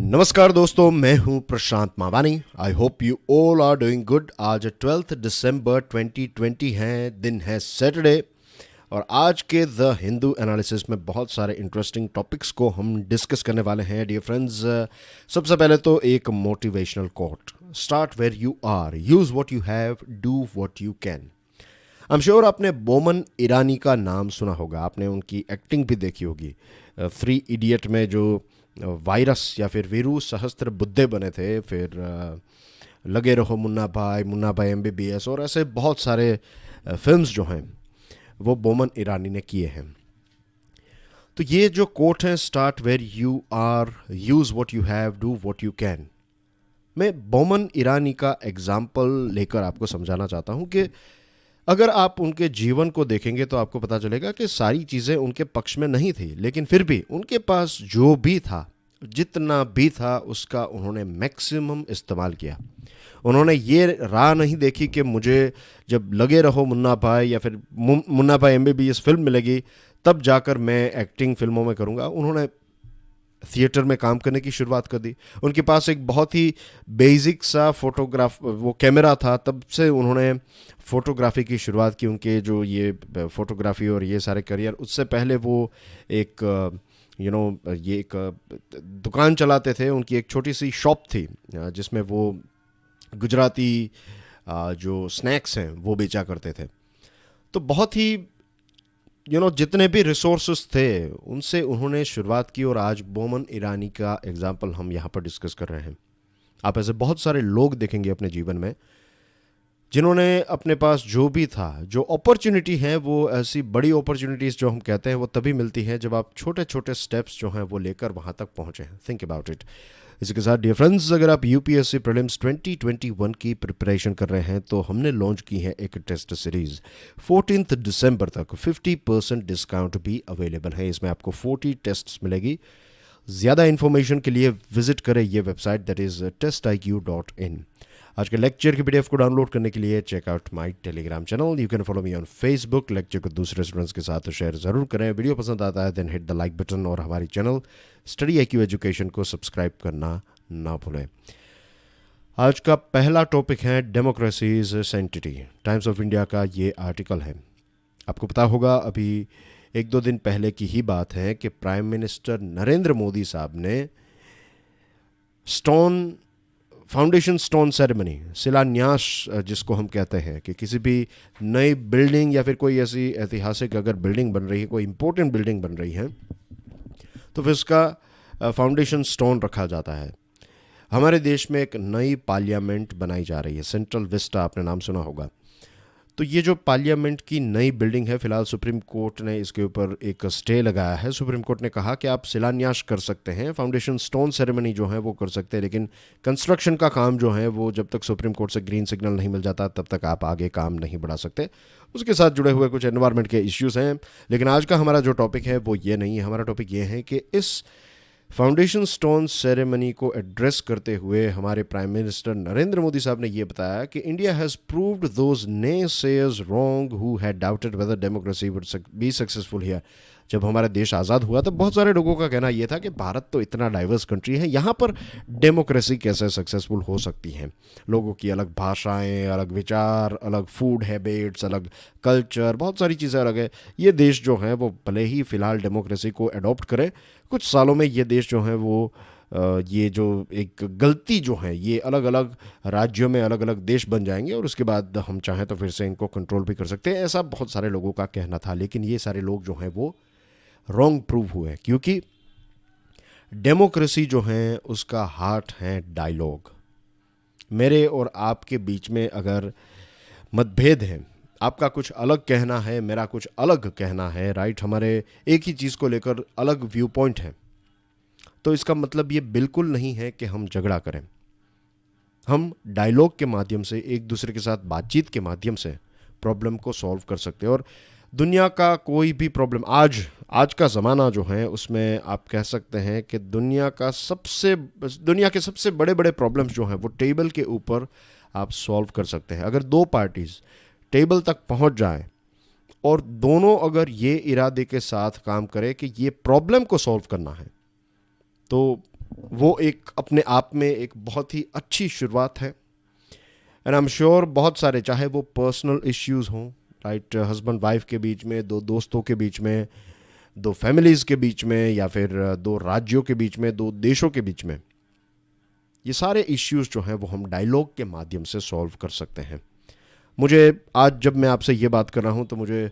नमस्कार दोस्तों, मैं हूं Prashant Mavani. I hope you all are doing good. आज 12 दिसंबर 2020 है, दिन है सैटरडे, और आज के द हिंदू एनालिसिस में बहुत सारे इंटरेस्टिंग टॉपिक्स को हम डिस्कस करने वाले हैं डियर फ्रेंड्स। सबसे पहले तो एक motivational quote, start where you are, use what you have, do what you can. I am sure आपने बोमन ईरानी का नाम सुना होगा, आपने उनकी एक्टिंग भी देखी होगी। 3 इडियट में जो वायरस या फिर वीरू सहस्त्र बुद्धे बने थे, फिर लगे रहो मुन्ना भाई MBBS, और ऐसे बहुत सारे फिल्म्स जो हैं वो बोमन ईरानी ने किए हैं। तो ये जो कोट है, start where you are, use what you have, do what you can, मैं बोमन ईरानी का एग्जाम्पल लेकर आपको समझाना चाहता हूँ कि अगर आप उनके जीवन को देखेंगे तो आपको पता चलेगा कि सारी चीज़ें उनके पक्ष में नहीं थी, लेकिन फिर भी उनके पास जो भी था, जितना भी था, उसका उन्होंने मैक्सिमम इस्तेमाल किया। उन्होंने ये राह नहीं देखी कि मुझे जब लगे रहो मुन्ना भाई या फिर मुन्ना भाई MBBS फिल्म मिलेगी तब जाकर मैं एक्टिंग फिल्मों में करूँगा। उन्होंने थिएटर में काम करने की शुरुआत कर दी। उनके पास एक बहुत ही बेसिक सा वो कैमरा था, तब से उन्होंने फ़ोटोग्राफी की शुरुआत की। उनके जो ये फ़ोटोग्राफी और ये सारे करियर, उससे पहले वो एक ये एक दुकान चलाते थे। उनकी एक छोटी सी शॉप थी जिसमें वो गुजराती जो स्नैक्स हैं वो बेचा करते थे। तो बहुत ही जितने भी रिसोर्सेस थे उनसे उन्होंने शुरुआत की, और आज बोमन ईरानी का एग्जाम्पल हम यहाँ पर डिस्कस कर रहे हैं। आप ऐसे बहुत सारे लोग देखेंगे अपने जीवन में जिन्होंने अपने पास जो भी था, जो अपॉर्चुनिटी है, वो ऐसी बड़ी अपॉर्चुनिटीज़ जो हम कहते हैं वो तभी मिलती हैं जब आप छोटे छोटे स्टेप्स जो हैं वो लेकर वहाँ तक पहुँचे हैं। Think about it. इसी के साथ डियर फ्रेंड्स, अगर आप UPSC प्रीलिम्स 2021 की प्रिपरेशन कर रहे हैं तो हमने लॉन्च की है एक टेस्ट सीरीज़। 14 दिसंबर तक 50% डिस्काउंट भी अवेलेबल है। इसमें आपको 40 टेस्ट्स मिलेगी। ज़्यादा इन्फॉर्मेशन के लिए विजिट करें ये वेबसाइट, दैट इज़ testiq.in। आज के लेक्चर की PDF को डाउनलोड करने के लिए checkout my Telegram channel. You can follow me on Facebook. Lecture को दूसरे स्टूडेंट्स के साथ शेयर ज़रूर करें। वीडियो पसंद आता है then hit the like button, और हमारी चैनल स्टडी IQ एजुकेशन को सब्सक्राइब करना ना भूलें। आज का पहला टॉपिक है democracy is sanctity. Times of India का ये आर्टिकल है। आपको पता होगा, अभी 1-2 दिन पहले की ही बात है कि प्राइम मिनिस्टर नरेंद्र मोदी साहब ने फाउंडेशन स्टोन सेरेमनी, शिलान्यास जिसको हम कहते हैं, कि किसी भी नई बिल्डिंग या फिर कोई ऐसी ऐतिहासिक अगर बिल्डिंग बन रही है, कोई इंपॉर्टेंट बिल्डिंग बन रही है, तो फिर उसका फाउंडेशन स्टोन रखा जाता है। हमारे देश में एक नई पार्लियामेंट बनाई जा रही है, सेंट्रल विस्टा, आपने नाम सुना होगा। तो ये जो पार्लियामेंट की नई बिल्डिंग है, फिलहाल सुप्रीम कोर्ट ने इसके ऊपर एक स्टे लगाया है। सुप्रीम कोर्ट ने कहा कि आप शिलान्यास कर सकते हैं, फाउंडेशन स्टोन सेरेमनी जो है वो कर सकते हैं, लेकिन कंस्ट्रक्शन का काम जो है वो जब तक सुप्रीम कोर्ट से ग्रीन सिग्नल नहीं मिल जाता तब तक आप आगे काम नहीं बढ़ा सकते। उसके साथ जुड़े हुए कुछ एनवायरनमेंट के इश्यूज़ हैं। लेकिन आज का हमारा जो टॉपिक है वो ये नहीं है। हमारा टॉपिक ये है कि इस फाउंडेशन स्टोन सेरेमनी को एड्रेस करते हुए हमारे प्राइम मिनिस्टर नरेंद्र मोदी साहब ने यह बताया कि India has proved those naysayers wrong who had doubted whether democracy would be successful here. जब हमारा देश आज़ाद हुआ तब बहुत सारे लोगों का कहना यह था कि भारत तो इतना डाइवर्स कंट्री है, यहाँ पर डेमोक्रेसी कैसे सक्सेसफुल हो सकती है। लोगों की अलग भाषाएं, अलग विचार, अलग फूड हैबिट्स, अलग कल्चर, बहुत सारी चीज़ें अलग है। ये देश जो है वो भले ही फ़िलहाल डेमोक्रेसी को अडॉप्ट करे, कुछ सालों में ये देश जो है वो ये जो एक गलती जो है, ये अलग अलग राज्यों में अलग अलग देश बन जाएंगे, और उसके बाद हम चाहें तो फिर से इनको कंट्रोल भी कर सकते हैं। ऐसा बहुत सारे लोगों का कहना था, लेकिन ये सारे लोग जो हैं वो रॉन्ग प्रूव हुए, क्योंकि डेमोक्रेसी जो है उसका हार्ट है डायलॉग। मेरे और आपके बीच में अगर मतभेद है, आपका कुछ अलग कहना है, मेरा कुछ अलग कहना है, राइट, हमारे एक ही चीज़ को लेकर अलग व्यू पॉइंट है, तो इसका मतलब ये बिल्कुल नहीं है कि हम झगड़ा करें। हम डायलॉग के माध्यम से, एक दूसरे के साथ बातचीत के माध्यम से प्रॉब्लम को सॉल्व कर सकते हैं। और दुनिया का कोई भी प्रॉब्लम, आज का ज़माना जो है उसमें आप कह सकते हैं कि दुनिया के सबसे बड़े बड़े प्रॉब्लम्स जो हैं वो टेबल के ऊपर आप सॉल्व कर सकते हैं। अगर 2 पार्टीज़ टेबल तक पहुंच जाएं और दोनों अगर ये इरादे के साथ काम करें कि ये प्रॉब्लम को सॉल्व करना है, तो वो एक अपने आप में एक बहुत ही अच्छी शुरुआत है। एंड आई एम श्योर बहुत सारे, चाहे वो पर्सनल इश्यूज़ हों, राइट, हस्बैंड वाइफ के बीच में, दो दोस्तों के बीच में, दो फैमिलीज़ के बीच में, या फिर दो राज्यों के बीच में, दो देशों के बीच में, ये सारे इश्यूज़ जो हैं वो हम डायलॉग के माध्यम से सॉल्व कर सकते हैं। मुझे आज जब मैं आपसे ये बात कर रहा हूँ तो मुझे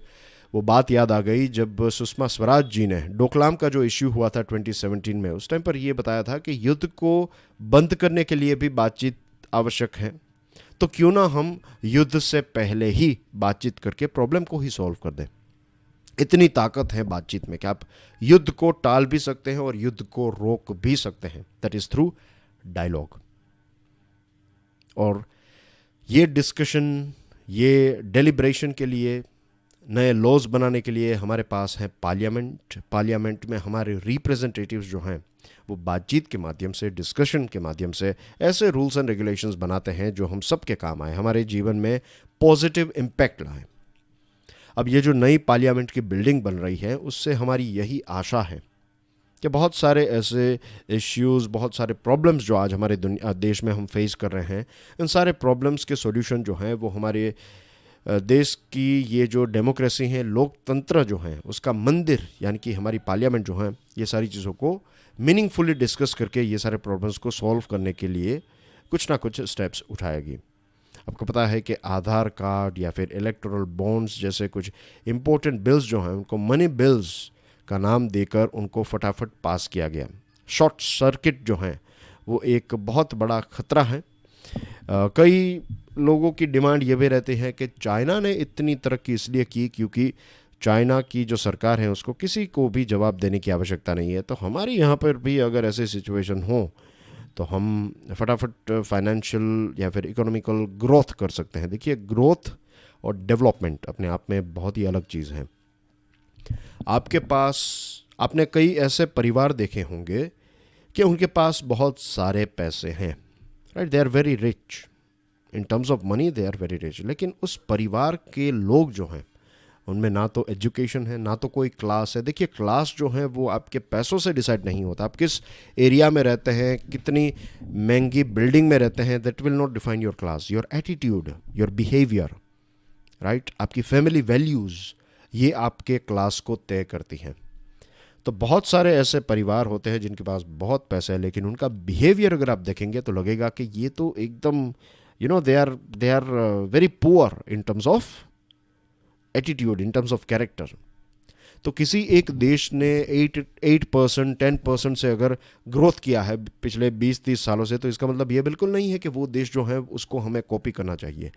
वो बात याद आ गई जब सुषमा स्वराज जी ने डोकलाम का जो इश्यू हुआ था 2017 में, उस टाइम पर ये बताया था कि युद्ध को बंद करने के लिए भी बातचीत आवश्यक है, तो क्यों ना हम युद्ध से पहले ही बातचीत करके प्रॉब्लम को ही सॉल्व कर दें। इतनी ताकत है बातचीत में कि आप युद्ध को टाल भी सकते हैं और युद्ध को रोक भी सकते हैं, दैट इज थ्रू डायलॉग। और ये डिस्कशन, ये डेलिब्रेशन के लिए, नए लॉज बनाने के लिए हमारे पास है पार्लियामेंट। पार्लियामेंट में हमारे रिप्रेजेंटेटिव्स जो हैं वो बातचीत के माध्यम से, डिस्कशन के माध्यम से ऐसे रूल्स एंड रेगुलेशंस बनाते हैं जो हम सब के काम आए, हमारे जीवन में पॉजिटिव इम्पैक्ट लाए। अब ये जो नई पार्लियामेंट की बिल्डिंग बन रही है, उससे हमारी यही आशा है कि बहुत सारे ऐसे इश्यूज़, बहुत सारे प्रॉब्लम्स जो आज हमारे देश में हम फेस कर रहे हैं, इन सारे प्रॉब्लम्स के सॉल्यूशन जो हैं वो हमारे देश की ये जो डेमोक्रेसी है, लोकतंत्र जो है, उसका मंदिर यानी कि हमारी पार्लियामेंट जो है, ये सारी चीज़ों को मीनिंगफुली डिस्कस करके ये सारे प्रॉब्लम्स को सॉल्व करने के लिए कुछ ना कुछ स्टेप्स उठाएगी। आपको पता है कि आधार कार्ड या फिर इलेक्टोरल बॉन्ड्स जैसे कुछ इम्पोर्टेंट बिल्स जो हैं उनको मनी बिल्स का नाम देकर उनको फटाफट पास किया गया। शॉर्ट सर्किट जो हैं वो एक बहुत बड़ा खतरा है। कई लोगों की डिमांड ये भी रहती है कि चाइना ने इतनी तरक्की इसलिए की क्योंकि चाइना की जो सरकार है उसको किसी को भी जवाब देने की आवश्यकता नहीं है, तो हमारे यहाँ पर भी अगर ऐसे सिचुएशन हो तो हम फटाफट फाइनेंशियल या फिर इकोनॉमिकल ग्रोथ कर सकते हैं। देखिए, ग्रोथ और डेवलपमेंट अपने आप में बहुत ही अलग चीज़ है। आपके पास, आपने कई ऐसे परिवार देखे होंगे कि उनके पास बहुत सारे पैसे हैं, right, they are very rich in terms of money, they are very rich, लेकिन उस परिवार के लोग जो हैं उनमें ना तो एजुकेशन है, ना तो कोई क्लास है। देखिए, क्लास जो है वो आपके पैसों से डिसाइड नहीं होता। आप किस एरिया में रहते हैं, कितनी महंगी बिल्डिंग में रहते हैं, that will not define your class. Your attitude, your behaviour, right, आपकी फैमिली वैल्यूज़, ये आपके क्लास को तय करती हैं। तो बहुत सारे ऐसे परिवार होते हैं जिनके पास बहुत पैसा है, लेकिन उनका बिहेवियर अगर आप देखेंगे तो लगेगा कि ये तो एकदम they are very poor in terms of attitude, in terms of character. तो किसी एक देश ने 8% 10% से अगर ग्रोथ किया है पिछले 20-30 सालों से, तो इसका मतलब ये बिल्कुल नहीं है कि वो देश जो है उसको हमें कॉपी करना चाहिए।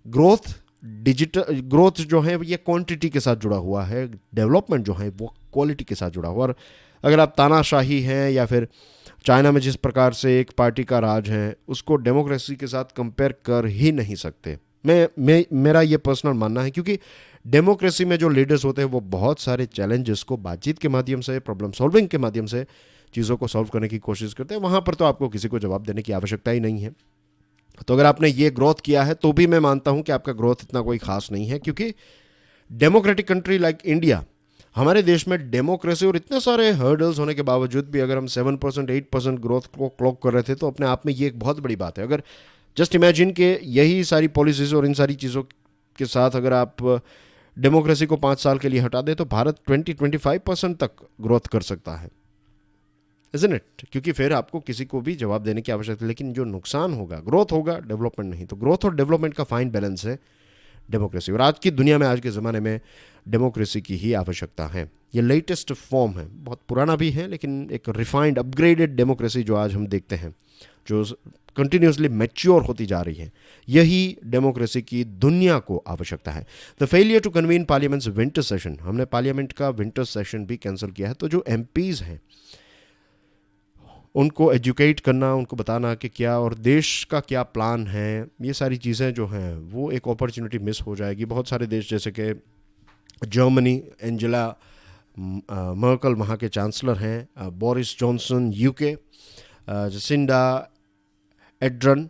ग्रोथ जो है ये क्वांटिटी के साथ जुड़ा हुआ है, डेवलपमेंट जो है वो क्वालिटी के साथ जुड़ा हुआ। और अगर आप तानाशाही हैं या फिर चाइना में जिस प्रकार से एक पार्टी का राज है, उसको डेमोक्रेसी के साथ कंपेयर कर ही नहीं सकते। मेरा ये पर्सनल मानना है, क्योंकि डेमोक्रेसी में जो लीडर्स होते हैं वो बहुत सारे चैलेंजेस को बातचीत के माध्यम से, प्रॉब्लम सॉल्विंग के माध्यम से चीज़ों को सॉल्व करने की कोशिश करते हैं। वहाँ पर तो आपको किसी को जवाब देने की आवश्यकता ही नहीं है। तो अगर आपने ये ग्रोथ किया है तो भी मैं मानता हूँ कि आपका ग्रोथ इतना कोई खास नहीं है, क्योंकि डेमोक्रेटिक कंट्री लाइक इंडिया, हमारे देश में डेमोक्रेसी और इतने सारे हर्डल्स होने के बावजूद भी अगर हम 7% 8% ग्रोथ को क्लॉक कर रहे थे, तो अपने आप में ये एक बहुत बड़ी बात है। अगर जस्ट इमेजिन कि यही सारी पॉलिसीज़ और इन सारी चीज़ों के साथ अगर आप डेमोक्रेसी को 5 साल के लिए हटा दें तो भारत 20-25% तक ग्रोथ कर सकता है, इज़न्ट इट? क्योंकि फिर आपको किसी को भी जवाब देने की आवश्यकता है। लेकिन जो नुकसान होगा, ग्रोथ होगा, डेवलपमेंट नहीं। तो ग्रोथ और डेवलपमेंट का फाइन बैलेंस है डेमोक्रेसी, और आज की दुनिया में, आज के ज़माने में डेमोक्रेसी की ही आवश्यकता है। ये लेटेस्ट फॉर्म है, बहुत पुराना भी है, लेकिन एक रिफाइंड, अपग्रेडेड डेमोक्रेसी जो आज हम देखते हैं, जो कंटिन्यूसली मैच्योर होती जा रही है, यही डेमोक्रेसी की दुनिया को आवश्यकता है। The failure to convene parliament's winter session, हमने पार्लियामेंट का विंटर सेशन भी कैंसिल किया है। तो जो एमपीज़ हैं उनको एजुकेट करना, उनको बताना कि क्या और देश का क्या प्लान है, ये सारी चीज़ें जो हैं वो एक अपॉर्चुनिटी मिस हो जाएगी। बहुत सारे देश जैसे कि जर्मनी, एंजेला मर्कल वहाँ के चांसलर हैं, बोरिस जॉनसन यूके, जसिंडा एड्रन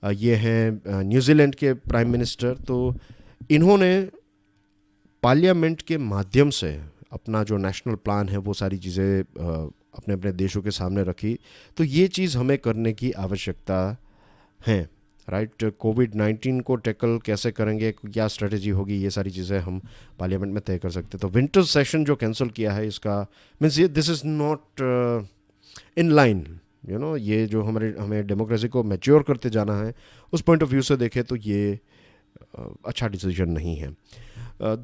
ये हैं न्यूजीलैंड के प्राइम मिनिस्टर। तो इन्होंने पार्लियामेंट के माध्यम से अपना जो नेशनल प्लान है वो सारी चीज़ें अपने अपने देशों के सामने रखी। तो ये चीज़ हमें करने की आवश्यकता है, राइट। कोविड-19 को टैकल कैसे करेंगे, क्या स्ट्रेटजी होगी, ये सारी चीज़ें हम पार्लियामेंट में तय कर सकते हैं। तो विंटर सेशन जो कैंसिल किया है, इसका मीन्स ये this is not in line, ये जो हमें डेमोक्रेसी को मैच्योर करते जाना है, उस पॉइंट ऑफ व्यू से देखें तो ये अच्छा डिसीजन नहीं है।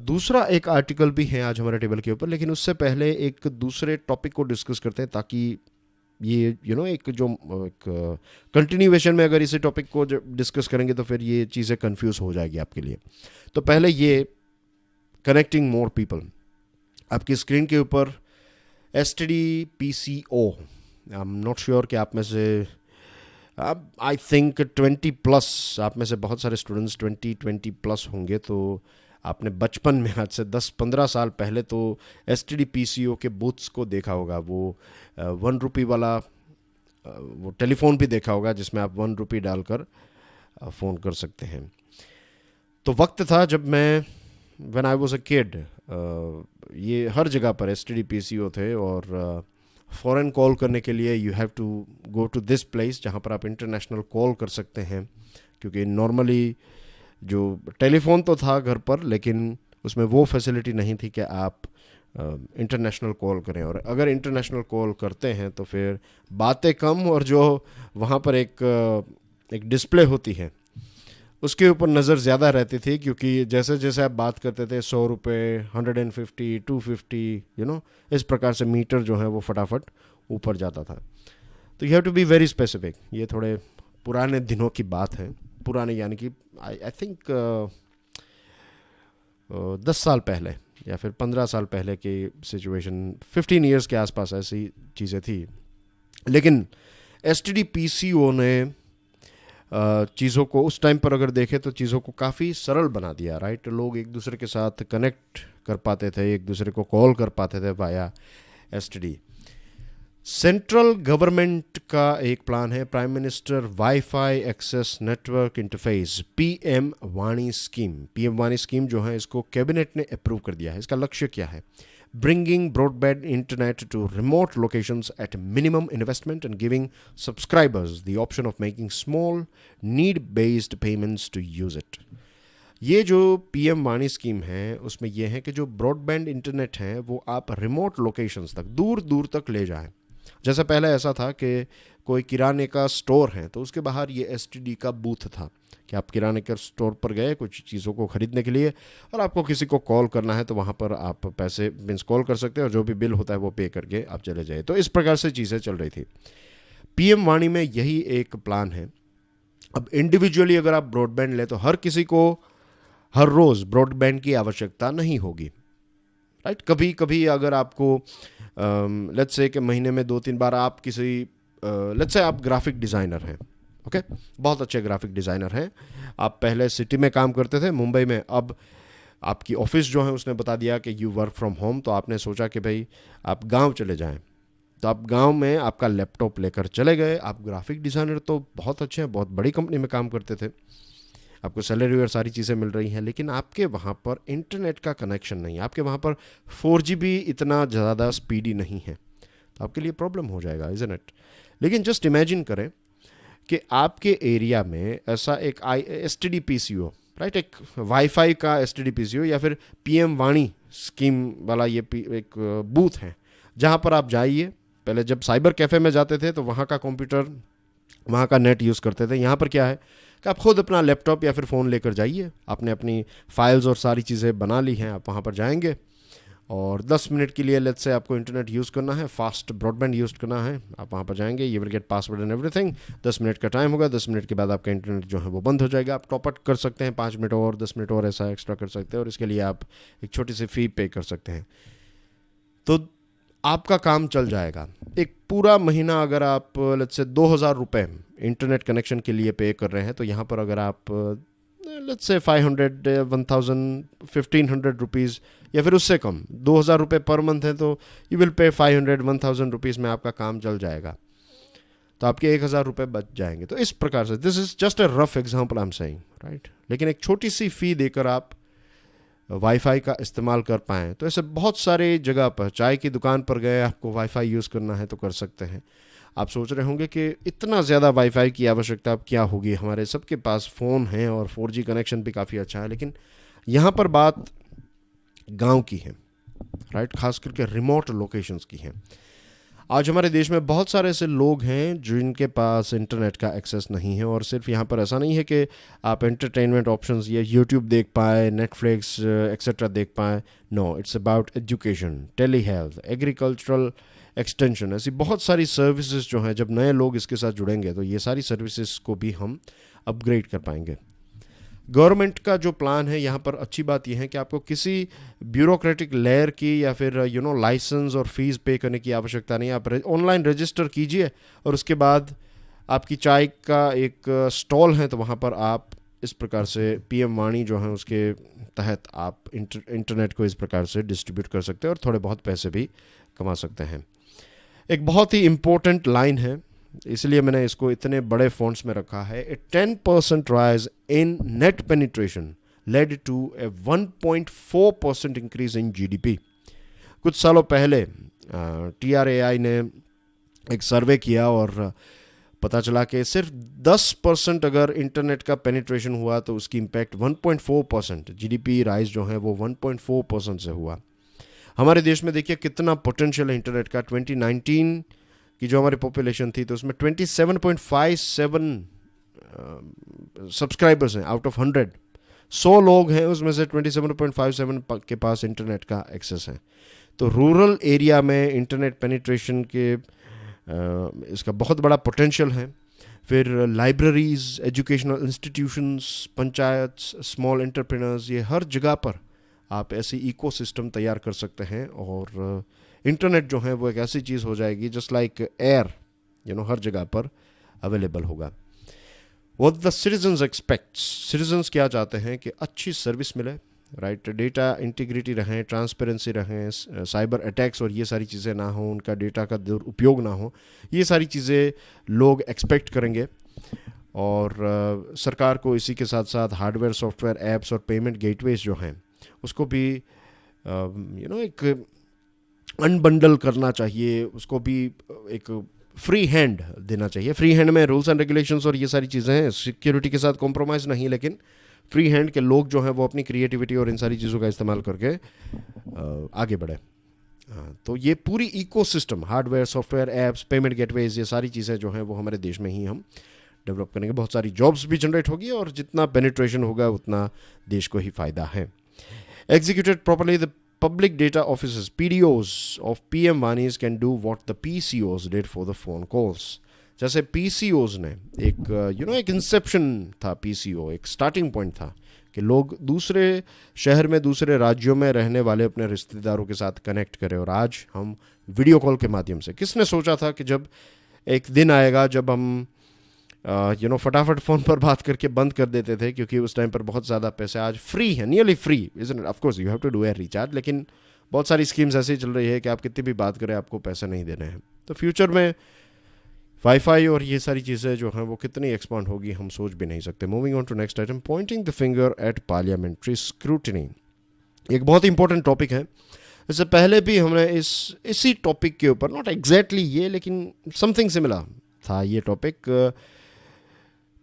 दूसरा एक आर्टिकल भी है आज हमारे टेबल के ऊपर, लेकिन उससे पहले एक दूसरे टॉपिक को डिस्कस करते हैं, ताकि ये एक जो एक कंटिन्यूएशन में अगर इसी टॉपिक को डिस्कस करेंगे तो फिर ये चीज़ें कंफ्यूज हो जाएगी आपके लिए। तो पहले ये कनेक्टिंग मोर पीपल, आपकी स्क्रीन के ऊपर STD-PCO, I am not sure कि आप में से आई थिंक 20+ आप में से बहुत सारे स्टूडेंट्स 20+ होंगे, तो आपने बचपन में आज से 10-15 साल पहले तो STD-PCO के बूथ्स को देखा होगा। वो 1 रुपये वाला वो टेलीफोन भी देखा होगा, जिसमें आप 1 रुपये डालकर फ़ोन कर सकते हैं। तो वक्त था जब मैं when I was a kid, ये हर जगह पर STD-PCO थे, और फ़ॉरेन कॉल करने के लिए you have to go to this place, जहाँ पर आप इंटरनेशनल कॉल कर सकते हैं। क्योंकि नॉर्मली जो टेलीफोन तो था घर पर, लेकिन उसमें वो फैसिलिटी नहीं थी कि आप इंटरनेशनल कॉल करें, और अगर इंटरनेशनल कॉल करते हैं तो फिर बातें कम, और जो वहाँ पर एक डिस्प्ले होती है उसके ऊपर नज़र ज़्यादा रहती थी, क्योंकि जैसे जैसे आप बात करते थे 100 रुपये, 150, 250, इस प्रकार से मीटर जो है वो फटाफट ऊपर जाता था। तो you have to be very specific. ये थोड़े पुराने दिनों की बात है, पुराने यानी कि आई थिंक 10 साल पहले या फिर 15 साल पहले की सिचुएशन, 15 ईयर्स के आसपास ऐसी चीज़ें थी। लेकिन STD-PCO ने चीज़ों को उस टाइम पर अगर देखें तो चीज़ों को काफ़ी सरल बना दिया, राइट। लोग एक दूसरे के साथ कनेक्ट कर पाते थे, एक दूसरे को कॉल कर पाते थे वाया STD। सेंट्रल गवर्नमेंट का एक प्लान है, prime minister wifi access network interface, PM वाणी स्कीम। PM वाणी स्कीम जो है, इसको कैबिनेट ने अप्रूव कर दिया है। इसका लक्ष्य क्या है? Bringing broadband internet to remote locations at minimum investment and giving subscribers the option of making small need-based payments to use it. ये जो PM वाणी स्कीम है, उसमें यह है कि जो ब्रॉडबैंड इंटरनेट है वो आप रिमोट लोकेशंस तक, दूर दूर तक ले जाएं। जैसे पहले ऐसा था कि कोई किराने का स्टोर है तो उसके बाहर ये STD का बूथ था कि आप किराने के स्टोर पर गए कुछ चीज़ों को ख़रीदने के लिए, और आपको किसी को कॉल करना है तो वहाँ पर आप पैसे मीन्स कॉल कर सकते हैं, और जो भी बिल होता है वो पे करके आप चले जाए। तो इस प्रकार से चीज़ें चल रही थी। PM वाणी में यही एक प्लान है। अब इंडिविजुअली अगर आप ब्रॉडबैंड लें तो हर किसी को हर रोज़ ब्रॉडबैंड की आवश्यकता नहीं होगी, राइट। कभी कभी अगर आपको लेट्स से कि महीने में 2-3 बार आप किसी लेट्स से आप ग्राफिक डिज़ाइनर हैं, ओके, बहुत अच्छे ग्राफिक डिज़ाइनर हैं, आप पहले सिटी में काम करते थे मुंबई में, अब आपकी ऑफिस जो है उसने बता दिया कि यू वर्क फ्रॉम होम, तो आपने सोचा कि भाई आप गांव चले जाएं, तो आप गांव में आपका लैपटॉप लेकर चले गए। आप ग्राफिक डिज़ाइनर तो बहुत अच्छे हैं, बहुत बड़ी कंपनी में काम करते थे, आपको सैलरी और सारी चीज़ें मिल रही हैं, लेकिन आपके वहाँ पर इंटरनेट का कनेक्शन नहीं है, आपके वहाँ पर 4G भी इतना ज़्यादा स्पीडी नहीं है, तो आपके लिए प्रॉब्लम हो जाएगा, इज़न्ट इट। लेकिन जस्ट इमेजिन करें कि आपके एरिया में ऐसा एक STD-PCO, राइट, एक वाईफाई का STD-PCO या फिर PM वाणी स्कीम वाला ये एक बूथ है, जहाँ पर आप जाइए। पहले जब साइबर कैफ़े में जाते थे तो वहाँ का कंप्यूटर, वहाँ का नेट यूज़ करते थे। यहाँ पर क्या है कि आप खुद अपना लैपटॉप या फिर फ़ोन लेकर जाइए, आपने अपनी फाइल्स और सारी चीज़ें बना ली हैं, आप वहाँ पर जाएंगे और 10 मिनट के लिए लेट्स से आपको इंटरनेट यूज़ करना है, फास्ट ब्रॉडबैंड यूज़ करना है, आप वहाँ पर जाएंगे, you will get password and everything. 10 minute का टाइम होगा, 10 मिनट के बाद आपका इंटरनेट जो है वो बंद हो जाएगा। आप टॉप अप कर सकते हैं, 5 मिनट और 10 मिनट और ऐसा एक्स्ट्रा कर सकते हैं, और इसके लिए आप एक छोटी सी फ़ी पे कर सकते हैं, तो आपका काम चल जाएगा। एक पूरा महीना अगर आप लेट्स से 2000 रुपये इंटरनेट कनेक्शन के लिए पे कर रहे हैं, तो यहाँ पर अगर आप लेट्स से 500, 1000, 1500 रुपीज़ या फिर उससे कम 2000 रुपये पर मंथ है, तो यू विल पे 500, 1000 रुपीज़ में आपका काम चल जाएगा, तो आपके 1000 रुपये बच जाएंगे। तो इस प्रकार से this is just a rough example I am saying, right. लेकिन एक छोटी सी फ़ी देकर आप वाईफाई का इस्तेमाल कर पाएँ। तो ऐसे बहुत सारे जगह पर, चाय की दुकान पर गए, आपको वाईफाई यूज़ करना है तो कर सकते हैं। आप सोच रहे होंगे कि इतना ज़्यादा वाईफाई की आवश्यकता अब क्या होगी, हमारे सबके पास फ़ोन हैं और 4G कनेक्शन भी काफ़ी अच्छा है। लेकिन यहाँ पर बात गांव की है, राइट, खास करके रिमोट लोकेशंस की है। आज हमारे देश में बहुत सारे ऐसे लोग हैं जिनके पास इंटरनेट का एक्सेस नहीं है। और सिर्फ यहाँ पर ऐसा नहीं है कि आप एंटरटेनमेंट ऑप्शंस या यूट्यूब देख पाए, नेटफ्लिक्स एक्सेट्रा देख पाए। No, it's about education, tele health, agricultural extension, ऐसी बहुत सारी सर्विसेज जो हैं, जब नए लोग इसके साथ जुड़ेंगे तो ये सारी सर्विसेज को भी हम अपग्रेड कर पाएंगे। गवर्नमेंट का जो प्लान है, यहाँ पर अच्छी बात यह है कि आपको किसी ब्यूरोक्रेटिक लेयर की या फिर लाइसेंस और फीस पे करने की आवश्यकता नहीं है। आप ऑनलाइन रजिस्टर कीजिए और उसके बाद आपकी चाय का एक स्टॉल है, तो वहाँ पर आप इस प्रकार से PM वाणी जो है उसके तहत आप इंटरनेट को इस प्रकार से डिस्ट्रीब्यूट कर सकते हैं और थोड़े बहुत पैसे भी कमा सकते हैं। एक बहुत ही इम्पोर्टेंट लाइन है, इसलिए मैंने इसको इतने बड़े फॉन्ट्स में रखा है। A 10% rise in net penetration led to a 1.4% increase in GDP। कुछ सालों पहले TRAI ने एक सर्वे किया और पता चला कि सिर्फ 10% अगर इंटरनेट का पेनिट्रेशन हुआ तो उसकी इम्पैक्ट 1.4%, GDP राइज जो है वो 1.4% से हुआ। हमारे देश में देखिए कितना पोटेंशियल है इंटरनेट का। 2019 की जो हमारी पॉपुलेशन थी तो उसमें 27.57 सब्सक्राइबर्स हैं आउट ऑफ 100। 100 लोग हैं, उसमें से 27.57 के पास इंटरनेट का एक्सेस है। तो रूरल एरिया में इंटरनेट पेनिट्रेशन के इसका बहुत बड़ा पोटेंशियल है। फिर libraries, educational institutions, panchayat, small entrepreneurs, ये हर जगह पर आप ऐसी इकोसिस्टम तैयार कर सकते हैं और इंटरनेट जो है वो एक ऐसी चीज़ हो जाएगी जस्ट लाइक एयर, हर जगह पर अवेलेबल होगा। What the citizens aspects, citizens क्या चाहते हैं कि अच्छी सर्विस मिले, राइट, डेटा इंटीग्रिटी रहें, ट्रांसपेरेंसी रहें, साइबर अटैक्स और ये सारी चीज़ें ना हो, उनका डेटा का दुरुपयोग ना हो, ये सारी चीज़ें लोग एक्सपेक्ट करेंगे। और सरकार को इसी के साथ साथ हार्डवेयर, सॉफ्टवेयर, ऐप्स और पेमेंट गेटवेज जो हैं उसको भी एक अनबंडल करना चाहिए, उसको भी एक फ्री हैंड देना चाहिए। फ्री हैंड में रूल्स एंड रेगुलेशंस और ये सारी चीज़ें हैं, सिक्योरिटी के साथ कॉम्प्रोमाइज़ नहीं, लेकिन फ्री हैंड के लोग जो हैं वो अपनी क्रिएटिविटी और इन सारी चीज़ों का इस्तेमाल करके आगे बढ़े। तो ये पूरी ecosystem, hardware, software, apps, payment gateways, ये सारी चीज़ें जो हैं वो हमारे देश में ही हम डेवलप करेंगे। बहुत सारी जॉब्स भी जनरेट होगी और जितना पेनिट्रेशन होगा उतना देश को ही फ़ायदा है। Executed properly, the public data offices, PDOs of PM Vanis can do what the PCOs did for the phone calls. जैसे PCOs ने एक इंसेप्शन था, PCO एक स्टार्टिंग पॉइंट था कि लोग दूसरे शहर में, दूसरे राज्यों में रहने वाले अपने रिश्तेदारों के साथ कनेक्ट करें। और आज हम वीडियो कॉल के माध्यम से, किसने सोचा था कि जब एक दिन आएगा जब हम फटाफट फ़ोन पर बात करके बंद कर देते थे क्योंकि उस टाइम पर बहुत ज़्यादा पैसे, आज फ्री है, nearly free, isn't it? Of course you have to do a recharge, लेकिन बहुत सारी स्कीम्स ऐसी चल रही है कि आप कितनी भी बात करें आपको पैसे नहीं देने हैं। तो फ्यूचर में वाईफाई और ये सारी चीज़ें जो हैं वो कितनी एक्सपांड होगी हम सोच भी नहीं सकते। Moving on to next item, pointing the finger at parliamentary scrutiny. एक बहुत इंपॉर्टेंट टॉपिक है। इससे पहले भी हमने इसी टॉपिक के ऊपर, नॉट एग्जैक्टली ये, लेकिन समथिंग सिमिलर था ये टॉपिक।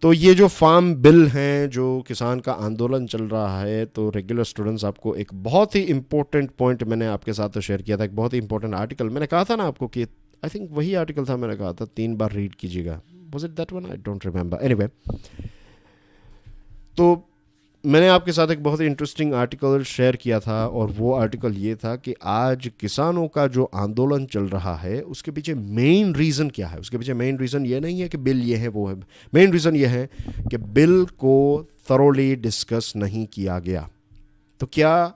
तो ये जो फार्म बिल हैं, जो किसान का आंदोलन चल रहा है, तो रेगुलर स्टूडेंट्स, आपको एक बहुत ही इंपॉर्टेंट पॉइंट मैंने आपके साथ तो शेयर किया था, एक बहुत ही इंपॉर्टेंट आर्टिकल। मैंने कहा था ना आपको कि आई थिंक वही आर्टिकल था, मैंने कहा था 3 बार रीड कीजिएगा। Was it that one? I don't remember. Anyway, तो मैंने आपके साथ एक बहुत ही इंटरेस्टिंग आर्टिकल शेयर किया था और वो आर्टिकल ये था कि आज किसानों का जो आंदोलन चल रहा है उसके पीछे मेन रीज़न क्या है। उसके पीछे मेन रीज़न ये नहीं है कि बिल ये है वो है, मेन रीज़न ये है कि बिल को थरोली डिस्कस नहीं किया गया। तो क्या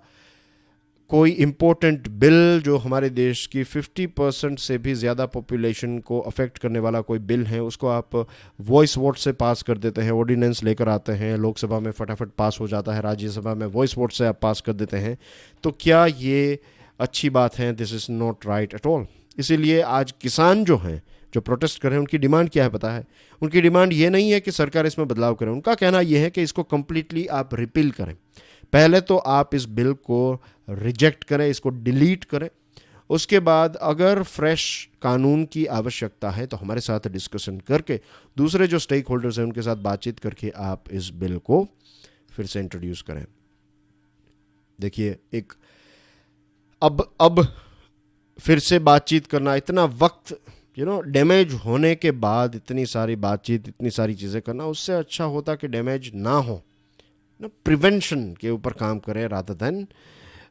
कोई इम्पोर्टेंट बिल जो हमारे देश की 50% से भी ज़्यादा पॉपुलेशन को अफेक्ट करने वाला कोई बिल है, उसको आप वॉइस वोट से पास कर देते हैं, ऑर्डिनेंस लेकर आते हैं, लोकसभा में फटाफट पास हो जाता है, राज्यसभा में वॉइस वोट से आप पास कर देते हैं, तो क्या ये अच्छी बात है? This is not right at all. इसीलिए आज किसान जो हैं, जो प्रोटेस्ट कर रहे हैं, उनकी डिमांड क्या है पता है? उनकी डिमांड ये नहीं है कि सरकार इसमें बदलाव करे, उनका कहना यह है कि इसको कम्प्लीटली आप रिपील करें। पहले तो आप इस बिल को रिजेक्ट करें, इसको डिलीट करें। उसके बाद अगर फ्रेश कानून की आवश्यकता है तो हमारे साथ डिस्कशन करके, दूसरे जो स्टेक होल्डर्स हैं उनके साथ बातचीत करके आप इस बिल को फिर से इंट्रोड्यूस करें। देखिए, एक अब फिर से बातचीत करना, इतना वक्त डैमेज होने के बाद इतनी सारी बातचीत, इतनी सारी चीज़ें करना, उससे अच्छा होता कि डैमेज ना हो, प्रिवेंशन के ऊपर काम करें रादर देन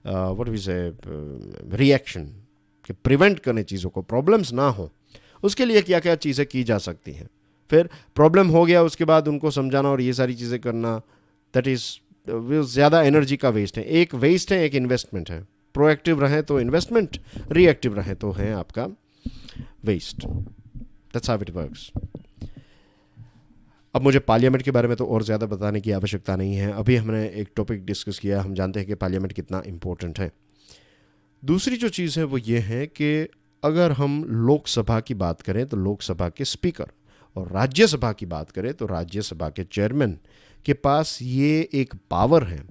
व्हाट वी से रिएक्शन, कि प्रिवेंट करने चीज़ों को, प्रॉब्लम्स ना हो। उसके लिए क्या क्या चीज़ें की जा सकती हैं। फिर प्रॉब्लम हो गया, उसके बाद उनको समझाना और ये सारी चीज़ें करना, दैट इज़ ज़्यादा एनर्जी का वेस्ट है। एक वेस्ट है, एक इन्वेस्टमेंट है। प्रोएक्टिव रहें तो इन्वेस्टमेंट, रिएक्टिव रहें तो है आपका waste. That's how it works. अब मुझे पार्लियामेंट के बारे में तो और ज़्यादा बताने की आवश्यकता नहीं है। अभी हमने एक टॉपिक डिस्कस किया, हम जानते हैं कि पार्लियामेंट कितना इम्पोर्टेंट है। दूसरी जो चीज़ है वो ये है कि अगर हम लोकसभा की बात करें तो लोकसभा के स्पीकर, और राज्यसभा की बात करें तो राज्यसभा के चेयरमैन के पास ये एक पावर है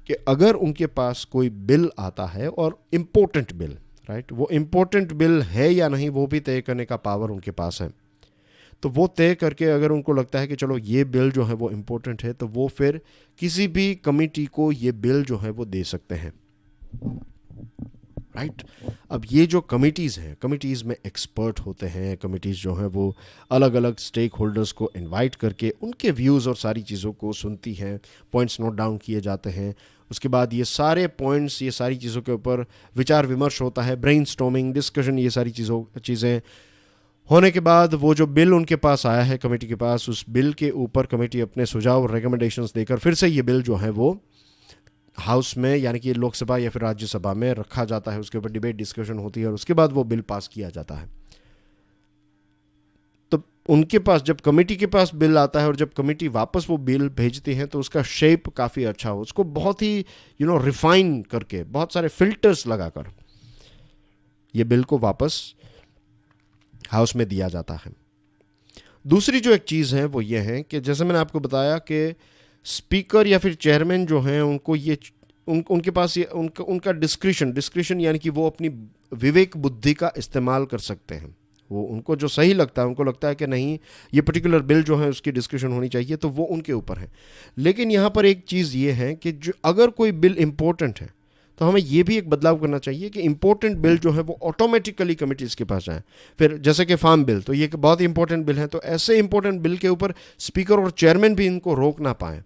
कि अगर उनके पास कोई बिल आता है, और इम्पोर्टेंट बिल, राइट, वो इम्पोर्टेंट बिल है या नहीं वो भी तय करने का पावर उनके पास है। तो वो तय करके अगर उनको लगता है कि चलो ये बिल जो है वो इम्पोर्टेंट है, तो वो फिर किसी भी कमिटी को ये बिल जो है वो दे सकते हैं, राइट। अब ये जो कमिटीज़ हैं, कमिटीज़ में एक्सपर्ट होते हैं। कमिटीज़ जो हैं वो अलग अलग स्टेक होल्डर्स को इनवाइट करके उनके व्यूज़ और सारी चीज़ों को सुनती हैं, पॉइंट्स नोट डाउन किए जाते हैं। उसके बाद ये सारे पॉइंट्स, ये सारी चीज़ों के ऊपर विचार विमर्श होता है, ब्रेनस्टॉर्मिंग, डिस्कशन, ये सारी चीज़ें होने के बाद वो जो बिल उनके पास आया है कमेटी के पास, उस बिल के ऊपर कमेटी अपने सुझाव और रिकमेंडेशंस देकर फिर से ये बिल जो है वो हाउस में, यानी कि लोकसभा या फिर राज्यसभा में रखा जाता है। उसके ऊपर डिबेट, डिस्कशन होती है और उसके बाद वो बिल पास किया जाता है। तो उनके पास जब कमेटी के पास बिल आता है और जब कमेटी वापस वो बिल भेजती है तो उसका शेप काफ़ी अच्छा हो, उसको बहुत ही रिफाइन करके, बहुत सारे फिल्टर्स लगाकर ये बिल को वापस हाउस में दिया जाता है। दूसरी जो एक चीज़ है वो ये है कि जैसे मैंने आपको बताया कि स्पीकर या फिर चेयरमैन जो हैं उनको ये उनके पास ये उनका डिस्क्रिशन यानी कि वो अपनी विवेक बुद्धि का इस्तेमाल कर सकते हैं। वो उनको जो सही लगता है, उनको लगता है कि नहीं ये पर्टिकुलर बिल जो है उसकी डिस्कशन होनी चाहिए, तो वो उनके ऊपर है। लेकिन यहाँ पर एक चीज़ ये है कि जो अगर कोई बिल इम्पोर्टेंट है तो हमें ये भी एक बदलाव करना चाहिए कि इंपॉर्टेंट बिल जो है वो ऑटोमेटिकली कमिटीज़ के पास जाए। फिर जैसे कि फार्म बिल, तो ये बहुत इंपॉर्टेंट बिल है, तो ऐसे इंपॉर्टेंट बिल के ऊपर स्पीकर और चेयरमैन भी इनको रोक ना पाएँ,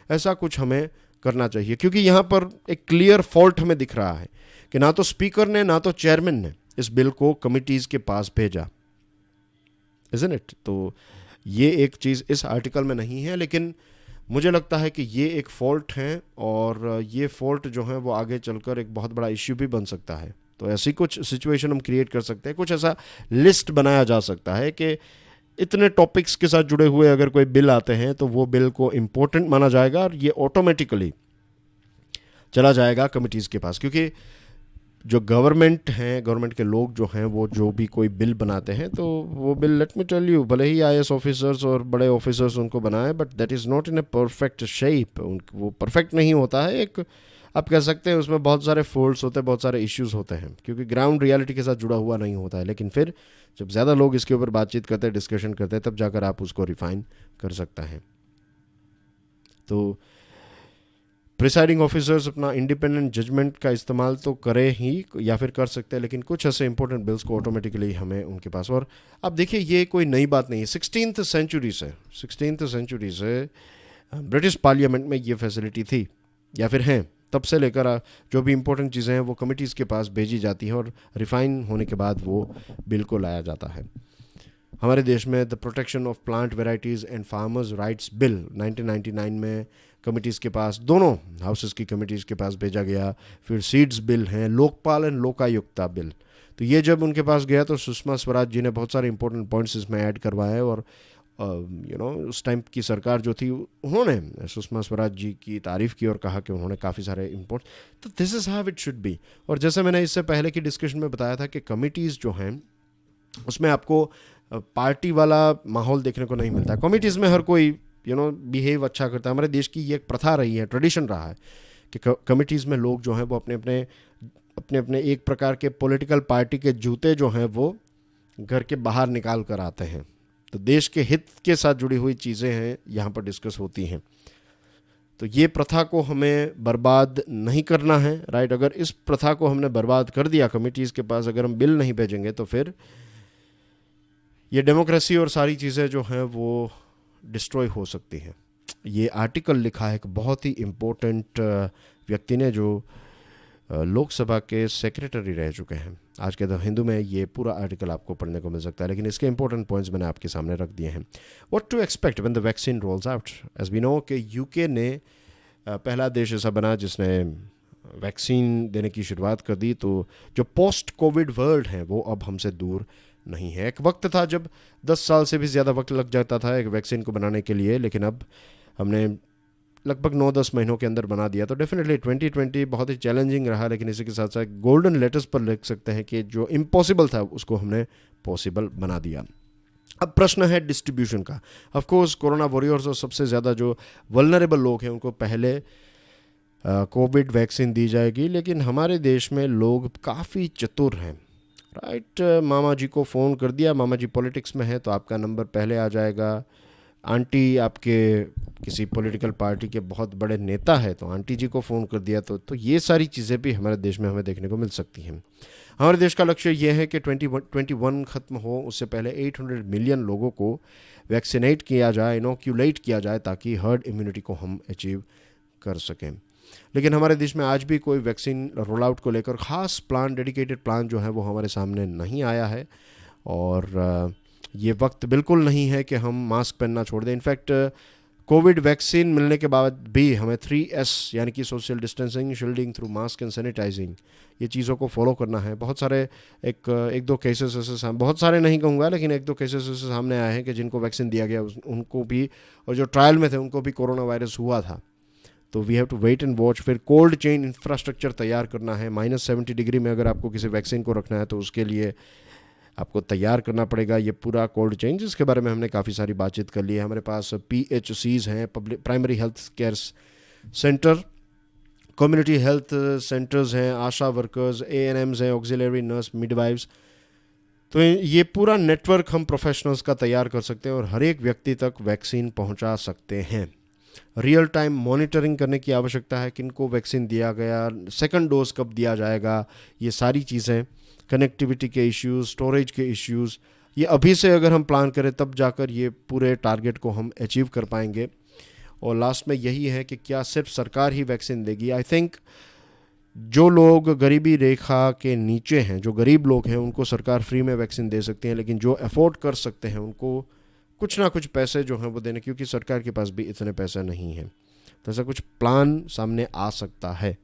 ऐसा कुछ हमें करना चाहिए। क्योंकि यहाँ पर एक क्लियर फॉल्ट हमें दिख रहा है कि ना तो स्पीकर ने ना तो चेयरमैन ने इस बिल को कमिटीज़ के पास भेजा, इज़न्ट इट। तो ये एक चीज़ इस आर्टिकल में नहीं है, लेकिन मुझे लगता है कि ये एक फ़ॉल्ट है और ये फ़ॉल्ट जो है वो आगे चलकर एक बहुत बड़ा इश्यू भी बन सकता है। तो ऐसी कुछ सिचुएशन हम क्रिएट कर सकते हैं, कुछ ऐसा लिस्ट बनाया जा सकता है कि इतने टॉपिक्स के साथ जुड़े हुए अगर कोई बिल आते हैं तो वो बिल को इम्पोर्टेंट माना जाएगा और ये ऑटोमेटिकली चला जाएगा कमिटीज़ के पास। क्योंकि जो गवर्नमेंट हैं, गवर्नमेंट के लोग जो हैं वो जो भी कोई बिल बनाते हैं तो वो bill, let me tell you, भले ही IAS ऑफिसर्स और बड़े ऑफिसर्स उनको बनाएं, but that is not in a perfect shape. वो परफेक्ट नहीं होता है। एक आप कह सकते हैं उसमें बहुत सारे फॉल्ट्स होते हैं, बहुत सारे इश्यूज़ होते हैं, क्योंकि ग्राउंड रियलिटी के साथ जुड़ा हुआ नहीं होता है। लेकिन फिर जब ज़्यादा लोग इसके ऊपर बातचीत करते हैं, डिस्कशन करते हैं, तब जाकर आप उसको रिफाइन कर सकता है। तो प्रिसाइडिंग ऑफिसर्स अपना इंडिपेंडेंट जजमेंट का इस्तेमाल तो करें ही या फिर कर सकते हैं, लेकिन कुछ ऐसे इंपॉर्टेंट बिल्स को ऑटोमेटिकली हमें उनके पास। और अब देखिए ये कोई नई बात नहीं है, 16th सेंचुरी से ब्रिटिश पार्लियामेंट में ये फैसिलिटी थी या फिर हैं। तब से लेकर जो भी इंपॉर्टेंट चीज़ें हैं वो कमिटीज़ के पास भेजी जाती हैं और रिफाइन होने के बाद वो बिल को लाया जाता है। हमारे देश में the protection of plant varieties and farmers rights bill 1999 में कमिटीज़ के पास, दोनों हाउसेस की कमिटीज़ के पास भेजा गया। फिर सीड्स बिल हैं, लोकपाल एंड लोकायुक्ता बिल, तो ये जब उनके पास गया तो सुषमा स्वराज जी ने बहुत सारे इंपॉर्टेंट पॉइंट्स इसमें ऐड करवाए। और उस टाइम की सरकार जो थी उन्होंने सुषमा स्वराज जी की तारीफ़ की और कहा कि उन्होंने काफ़ी सारे तो this is how it should be. और जैसे मैंने इससे पहले की डिस्कशन में बताया था कि कमिटीज़ जो हैं उसमें आपको पार्टी वाला माहौल देखने को नहीं मिलता। कमिटीज़ में हर कोई बिहेव अच्छा करता है। हमारे देश की ये एक प्रथा रही है, ट्रेडिशन रहा है कि कमिटीज़ में लोग जो हैं वो अपने अपने एक प्रकार के पॉलिटिकल पार्टी के जूते जो हैं वो घर के बाहर निकाल कर आते हैं। तो देश के हित के साथ जुड़ी हुई चीज़ें हैं यहाँ पर डिस्कस होती हैं। तो ये प्रथा को हमें बर्बाद नहीं करना है, राइट। अगर इस प्रथा को हमने बर्बाद कर दिया कमिटीज़ के पास, अगर हम बिल नहीं भेजेंगे तो फिर ये डेमोक्रेसी और सारी चीज़ें जो हैं वो डिस्ट्रॉय हो सकती हैं। ये आर्टिकल लिखा है एक बहुत ही इम्पोर्टेंट व्यक्ति ने जो लोकसभा के सेक्रेटरी रह चुके हैं। आज के द हिंदू में ये पूरा आर्टिकल आपको पढ़ने को मिल सकता है, लेकिन इसके इंपॉर्टेंट पॉइंट्स मैंने आपके सामने रख दिए हैं। What to expect when the vaccine rolls out. As we know कि यूके ने पहला देश ऐसा बना जिसने वैक्सीन देने की शुरुआत कर दी। तो जो पोस्ट कोविड वर्ल्ड है वो अब हमसे दूर नहीं है। एक वक्त था जब 10 साल से भी ज़्यादा वक्त लग जाता था एक वैक्सीन को बनाने के लिए, लेकिन अब हमने लगभग 9-10 महीनों के अंदर बना दिया। तो डेफिनेटली 2020 बहुत ही चैलेंजिंग रहा, लेकिन इसी के साथ साथ गोल्डन लेटर्स पर लिख सकते हैं कि जो इम्पॉसिबल था उसको हमने पॉसिबल बना दिया। अब प्रश्न है डिस्ट्रीब्यूशन का। ऑफ कोर्स कोरोना वॉरियर्स और सबसे ज़्यादा जो वल्नरेबल लोग हैं उनको पहले कोविड वैक्सीन दी जाएगी, लेकिन हमारे देश में लोग काफ़ी चतुर हैं, राइट। मामा जी को फ़ोन कर दिया, मामा जी पॉलिटिक्स में है तो आपका नंबर पहले आ जाएगा। आंटी आपके किसी पॉलिटिकल पार्टी के बहुत बड़े नेता है तो आंटी जी को फ़ोन कर दिया। तो ये सारी चीज़ें भी हमारे देश में हमें देखने को मिल सकती हैं। हमारे देश का लक्ष्य ये है कि 2021 ख़त्म हो उससे पहले 800 मिलियन लोगों को वैक्सीनेट किया जाए, इनोक्यूलेट किया जाए, ताकि हर्ड इम्यूनिटी को हम अचीव कर सकें। लेकिन हमारे देश में आज भी कोई वैक्सीन रोल आउट को लेकर ख़ास प्लान, डेडिकेटेड प्लान जो है वो हमारे सामने नहीं आया है। और ये वक्त बिल्कुल नहीं है कि हम मास्क पहनना छोड़ दें। इनफैक्ट कोविड वैक्सीन मिलने के बाद भी हमें 3S यानी कि social distancing, shielding through mask and sanitising, ये चीज़ों को फॉलो करना है। बहुत सारे एक दो केसेस ऐसे बहुत सारे नहीं कहूँगा, लेकिन एक दो केसेस ऐसे सामने आए हैं कि जिनको वैक्सीन दिया गया उनको भी, और जो ट्रायल में थे उनको भी कोरोना वायरस हुआ था। तो we have to wait and watch. फिर कोल्ड चेन इंफ्रास्ट्रक्चर तैयार करना है। -70 डिग्री में अगर आपको किसी वैक्सीन को रखना है तो उसके लिए आपको तैयार करना पड़ेगा ये पूरा कोल्ड चेन, जिसके बारे में हमने काफ़ी सारी बातचीत कर ली है। हमारे पास PHCs हैं, primary health care centre, community health centres हैं, आशा वर्कर्स, ANMs हैं, ऑक्सिलरी नर्स, मिडवाइव्स। तो ये पूरा नेटवर्क हम प्रोफेशनल्स का तैयार कर सकते हैं और हर एक व्यक्ति तक वैक्सीन पहुंचा सकते हैं। रियल टाइम मॉनिटरिंग करने की आवश्यकता है, किनको वैक्सीन दिया गया, सेकंड डोज कब दिया जाएगा, ये सारी चीज़ें, कनेक्टिविटी के इश्यूज़, स्टोरेज के इश्यूज़, ये अभी से अगर हम प्लान करें तब जाकर ये पूरे टारगेट को हम अचीव कर पाएंगे। और लास्ट में यही है कि क्या सिर्फ सरकार ही वैक्सीन देगी। आई थिंक जो लोग गरीबी रेखा के नीचे हैं, जो गरीब लोग हैं, उनको सरकार फ्री में वैक्सीन दे सकती है, लेकिन जो अफोर्ड कर सकते हैं उनको कुछ ना कुछ पैसे जो हैं वो देने, क्योंकि सरकार के पास भी इतने पैसे नहीं हैं। तो ऐसा कुछ प्लान सामने आ सकता है।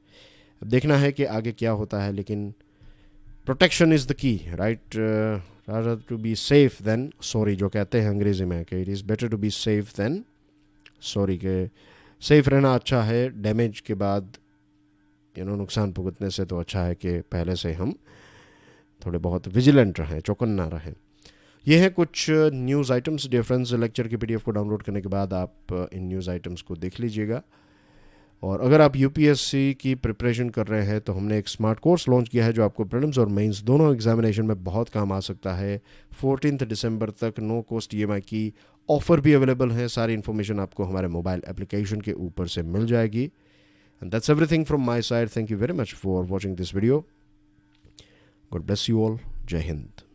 अब देखना है कि आगे क्या होता है, लेकिन protection is the key, right. Rather to be safe than sorry, जो कहते हैं अंग्रेजी में कि it is better to be safe than sorry, के सेफ रहना अच्छा है डैमेज के बाद नुकसान भुगतने से। तो अच्छा है कि पहले से हम थोड़े बहुत विजिलेंट रहें, चौकन्ना रहें। ये हैं कुछ news items. Dear friends, lecture की PDF को डाउनलोड करने के बाद आप इन न्यूज़ आइटम्स को देख लीजिएगा। और अगर आप UPSC की प्रिपरेशन कर रहे हैं तो हमने एक स्मार्ट कोर्स लॉन्च किया है जो आपको प्रीलिम्स और मेंस दोनों एग्जामिनेशन में बहुत काम आ सकता है। 14 दिसंबर तक नो कॉस्ट EMI की ऑफ़र भी अवेलेबल है। सारी इन्फॉर्मेशन आपको हमारे मोबाइल एप्लीकेशन के ऊपर से मिल जाएगी। And that's everything from my side. Thank you very much for watching this video. God bless you all. जय हिंद।